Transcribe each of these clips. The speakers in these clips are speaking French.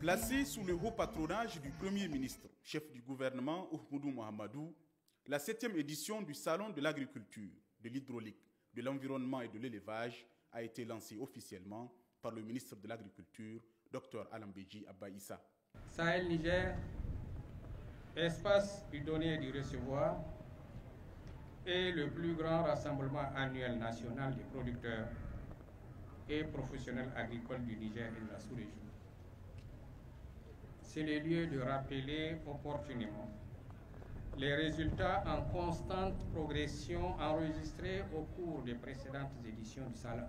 Placée sous le haut patronage du Premier ministre, chef du gouvernement Ahmadou Mohamedou, la 7e édition du Salon de l'agriculture, de l'hydraulique, de l'environnement et de l'élevage a été lancée officiellement par le ministre de l'Agriculture, Dr Alambedji Abba Issa. Sahel Niger, espace du donner et du recevoir, est le plus grand rassemblement annuel national des producteurs et professionnels agricoles du Niger et de la sous-région. C'est le lieu de rappeler opportunément les résultats en constante progression enregistrés au cours des précédentes éditions du Salon.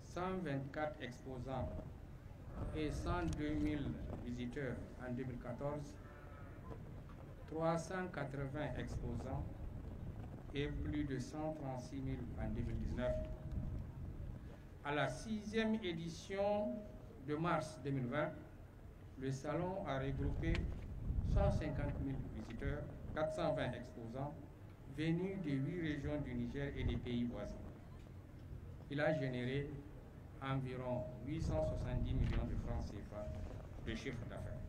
124 exposants et 102 000 visiteurs en 2014, 380 exposants et plus de 136 000 en 2019. À la 6e édition de mars 2020, le salon a regroupé 150 000 visiteurs, 420 exposants venus de 8 régions du Niger et des pays voisins. Il a généré environ 870 millions de francs CFA de chiffre d'affaires.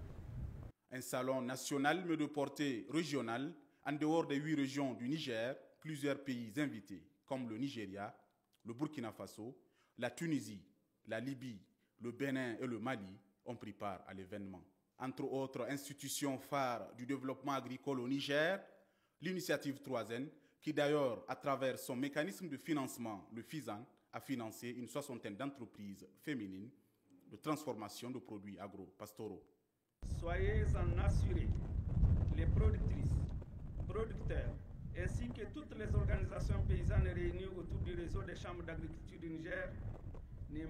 Un salon national mais de portée régionale. En dehors des 8 régions du Niger, plusieurs pays invités comme le Nigeria, le Burkina Faso, la Tunisie, la Libye, le Bénin et le Mali ont pris part à l'événement. Entre autres institutions phares du développement agricole au Niger, l'initiative 3N, qui d'ailleurs, à travers son mécanisme de financement, le FISAN, a financé une 60aine d'entreprises féminines de transformation de produits agro-pastoraux. Soyez en assurés, les productrices, producteurs, ainsi que toutes les organisations paysannes réunies autour du réseau des chambres d'agriculture du Niger ne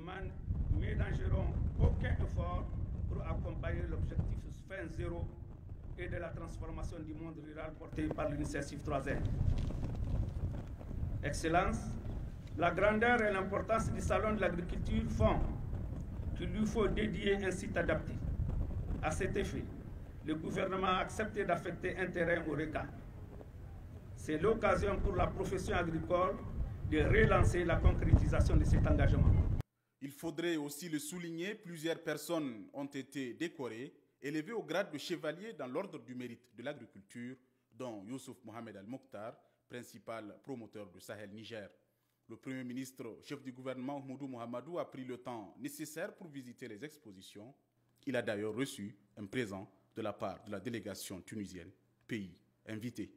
ménageront aucun effort pour accompagner l'objectif fin zéro et de la transformation du monde rural porté par l'initiative 3N. Excellence, la grandeur et l'importance du salon de l'agriculture font qu'il lui faut dédier un site adapté. À cet effet, le gouvernement a accepté d'affecter un terrain au RECA. C'est l'occasion pour la profession agricole de relancer la concrétisation de cet engagement. Il faudrait aussi le souligner, plusieurs personnes ont été décorées, élevées au grade de chevalier dans l'ordre du mérite de l'agriculture, dont Youssouf Mohamed Al-Mokhtar, principal promoteur de Sahel Niger. Le Premier ministre, chef du gouvernement Ahmadou Mohamedou, a pris le temps nécessaire pour visiter les expositions. Il a d'ailleurs reçu un présent de la part de la délégation tunisienne, pays invité.